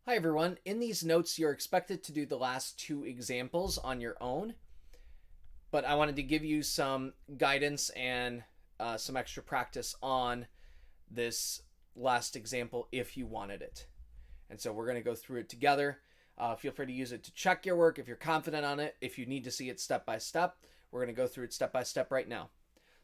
Hi everyone. In these notes, you're expected to do the last two examples on your own, but I wanted to give you some guidance and some extra practice on this last example if you wanted it. And so we're going to go through it together. Feel free to use it to check your work if you're confident on it. If you need to see it step by step, we're going to go through it step by step right now.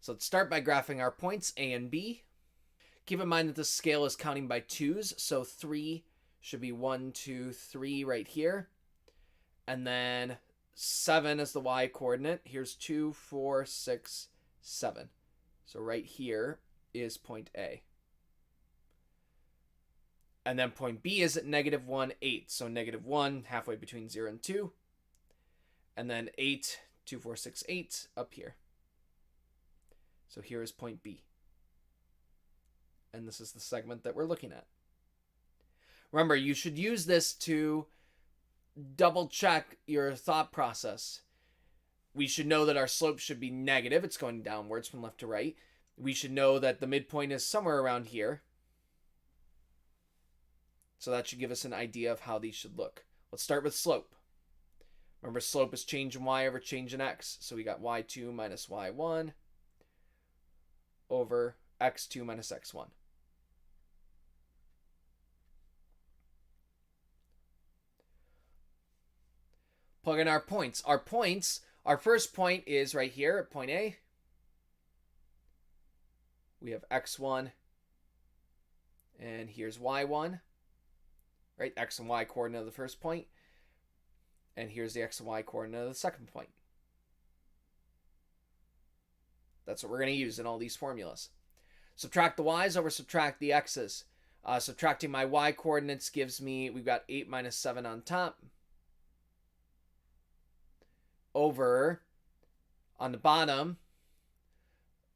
So let's start by graphing our points A and B. Keep in mind that this scale is counting by twos, so 3 should be 1, 2, 3 right here. And then 7 is the y coordinate. Here's 2, 4, 6, 7. So right here is point A. And then point B is at -1, 8. So -1 halfway between 0 and 2. And then 8, 2, 4, 6, 8 up here. So here is point B. And this is the segment that we're looking at. Remember, you should use this to double check your thought process. We should know that our slope should be negative. It's going downwards from left to right. We should know that the midpoint is somewhere around here. So that should give us an idea of how these should look. Let's start with slope. Remember, slope is change in y over change in x. So we got y2 minus y1 over x2 minus x1. Plug in our points. Our first point is right here at point A. We have x1, and here's y1, right? X and y coordinate of the first point, and here's the x and y coordinate of the second point. That's what we're going to use in all these formulas. Subtract the y's over subtract the x's. Subtracting my y coordinates gives me, we've got 8 minus 7 on top, over on the bottom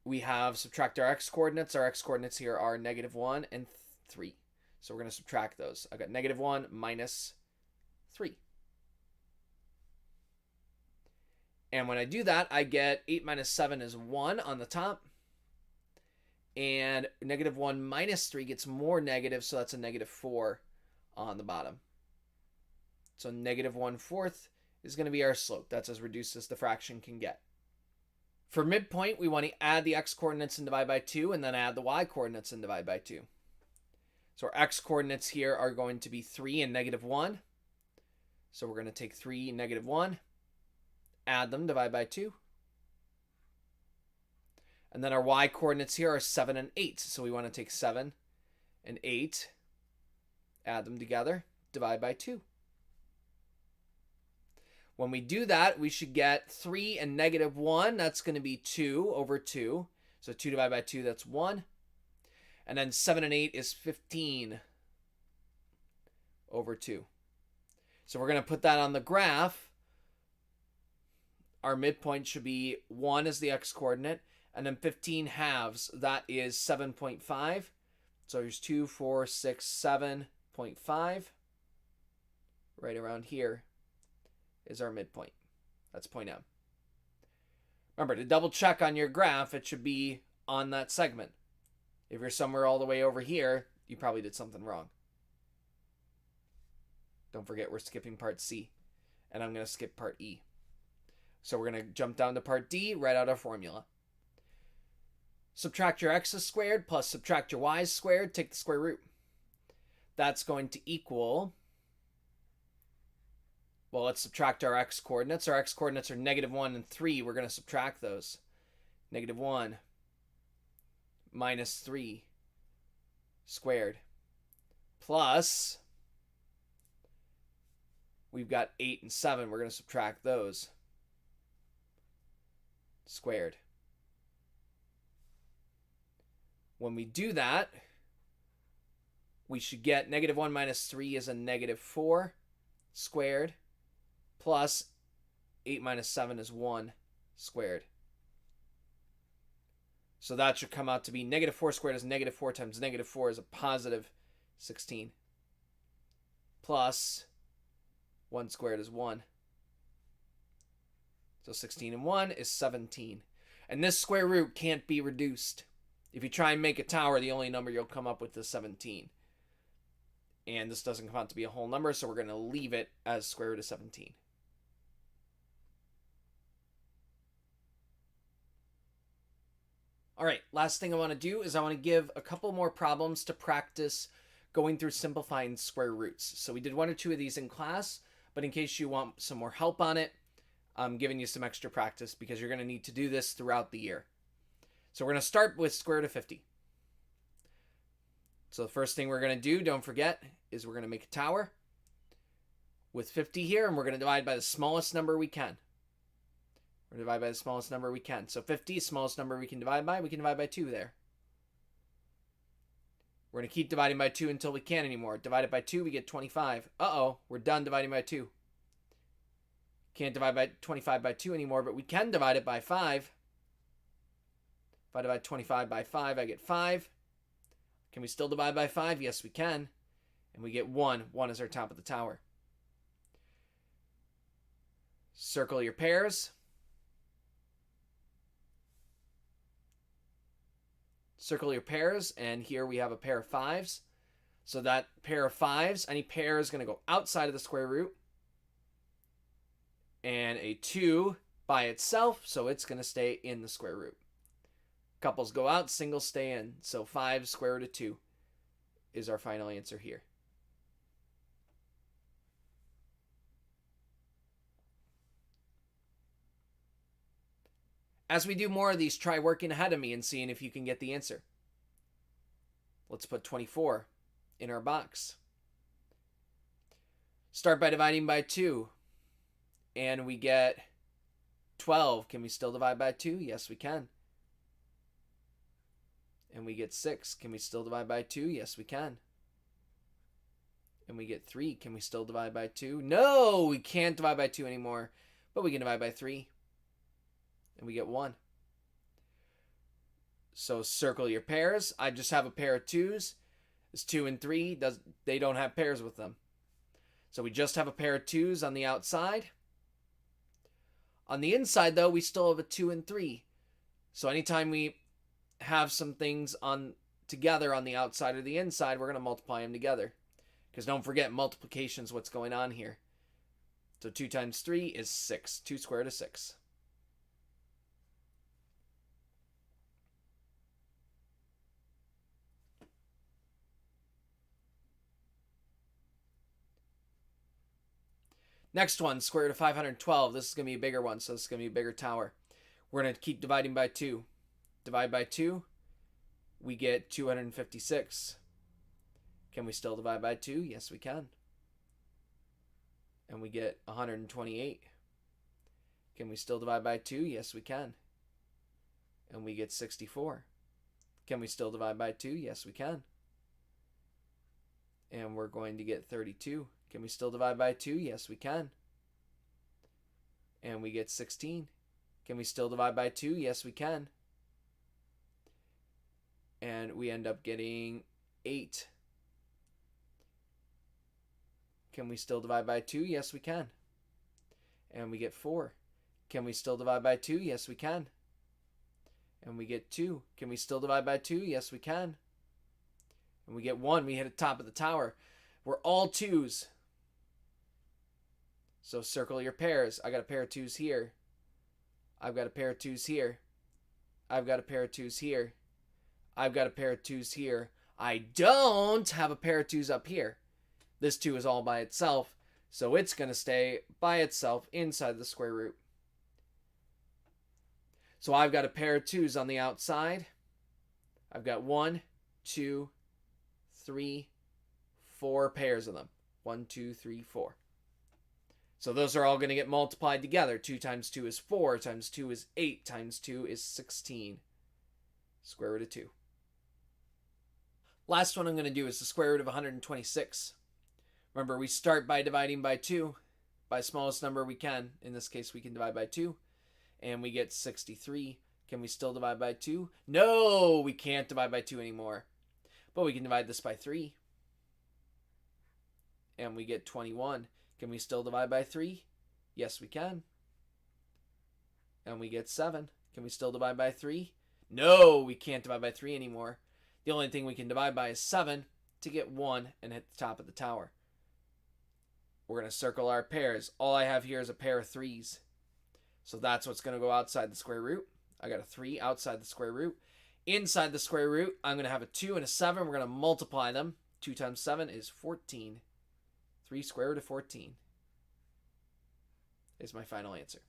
we have subtract our x coordinates. Our x coordinates here are -1 and 3, so we're going to subtract those. I got -1 minus 3, and when I do that I get 8 minus 7 is 1 on the top, and -1 minus 3 gets more negative, so that's a -4 on the bottom. So -1/4 is going to be our slope. That's as reduced as the fraction can get. For midpoint, we want to add the x coordinates and divide by 2, and then add the y coordinates and divide by 2. So our x coordinates here are going to be 3 and -1. So we're going to take 3 and -1, add them, divide by 2. And then our y coordinates here are 7 and 8. So we want to take 7 and 8, add them together, divide by 2. When we do that, we should get 3 and -1. That's going to be 2 over 2. So 2 divided by 2, that's 1. And then 7 and 8 is 15 over 2. So we're going to put that on the graph. Our midpoint should be 1 as the x coordinate, and then 15 halves. That is 7.5. So here's 2, 4, 6, 7.5. Right around here is our midpoint. That's point M. Remember, to double check on your graph, it should be on that segment. If you're somewhere all the way over here, you probably did something wrong. Don't forget, we're skipping part C, and I'm going to skip part E. So we're going to jump down to part D, write out our formula. Subtract your x's squared plus subtract your y's squared, take the square root. That's going to equal, well, let's subtract our x coordinates. Our x coordinates are -1 and 3. We're going to subtract those. -1 minus 3 squared plus, we've got 8 and 7. We're going to subtract those squared. When we do that, we should get -1 minus 3 is a -4 squared, plus 8 minus 7 is 1 squared. So that should come out to be -4 squared is -4 times -4 is a positive 16. Plus 1 squared is 1. So 16 and 1 is 17. And this square root can't be reduced. If you try and make a tower, the only number you'll come up with is 17. And this doesn't come out to be a whole number, so we're going to leave it as square root of 17. All right, last thing I want to do is I want to give a couple more problems to practice going through simplifying square roots. So we did 1 or 2 of these in class, but in case you want some more help on it, I'm giving you some extra practice because you're going to need to do this throughout the year. So we're going to start with square root of 50. So the first thing we're going to do, don't forget, is we're going to make a tower with 50 here, and we're going to divide by the smallest number we can. We're going to divide by the smallest number we can. So 50 is the smallest number we can divide by. We can divide by 2 there. We're going to keep dividing by 2 until we can't anymore. Divided by 2, we get 25. Uh-oh, we're done dividing by 2. Can't divide by 25 by 2 anymore, but we can divide it by 5. If I divide 25 by 5, I get 5. Can we still divide by 5? Yes, we can. And we get 1. 1 is our top of the tower. Circle your pairs. Circle your pairs, and here we have a pair of 5s. So that pair of 5s, any pair is going to go outside of the square root. And a 2 by itself, so it's going to stay in the square root. Couples go out, singles stay in. So 5 square root of 2 is our final answer here. As we do more of these, try working ahead of me and seeing if you can get the answer. Let's put 24 in our box. Start by dividing by 2. And we get 12. Can we still divide by 2? Yes, we can. And we get 6. Can we still divide by 2? Yes, we can. And we get 3. Can we still divide by 2? No, we can't divide by 2 anymore. But we can divide by 3. And we get 1. So circle your pairs. I just have a pair of 2s. It's 2 and 3. They don't have pairs with them. So we just have a pair of 2s on the outside. On the inside, though, we still have a 2 and 3. So anytime we have some things together on the outside or the inside, we're going to multiply them together. Because don't forget, multiplication is what's going on here. So 2 times 3 is 6. 2 squared is 6. Next one, square root of 512. This is going to be a bigger one, so this is going to be a bigger tower. We're going to keep dividing by 2. Divide by 2, we get 256. Can we still divide by 2? Yes, we can. And we get 128. Can we still divide by 2? Yes, we can. And we get 64. Can we still divide by 2? Yes, we can. And we're going to get 32. Can we still divide by 2? Yes, we can. And we get 16. Can we still divide by 2? Yes, we can. And we end up getting 8. Can we still divide by 2? Yes, we can. And we get 4. Can we still divide by 2? Yes, we can. And we get 2. Can we still divide by 2? Yes, we can. And we get 1. We hit the top of the tower. We're all 2s. So circle your pairs. I got a pair of 2s here. I've got a pair of 2s here. I've got a pair of 2s here. I've got a pair of 2s here. I don't have a pair of 2s up here. This 2 is all by itself, so it's going to stay by itself inside the square root. So I've got a pair of 2s on the outside. I've got 1, 2, 3, 4 pairs of them. 1, 2, 3, 4. So those are all going to get multiplied together. 2 times 2 is 4, times 2 is 8, times 2 is 16. Square root of 2. Last one I'm going to do is the square root of 126. Remember, we start by dividing by 2, by smallest number we can. In this case, we can divide by 2, and we get 63. Can we still divide by 2? No, we can't divide by 2 anymore. But we can divide this by 3. And we get 21. Can we still divide by 3? Yes, we can. And we get 7. Can we still divide by 3? No, we can't divide by 3 anymore. The only thing we can divide by is 7. to get 1 and hit the top of the tower. We're going to circle our pairs. All I have here is a pair of 3s. So that's what's going to go outside the square root. I got a 3 outside the square root. Inside the square root, I'm going to have a 2 and a 7. We're going to multiply them. 2 times 7 is 14. 3 square root of 14 is my final answer.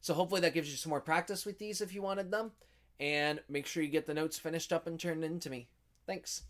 So hopefully that gives you some more practice with these if you wanted them. And make sure you get the notes finished up and turned in to me. Thanks.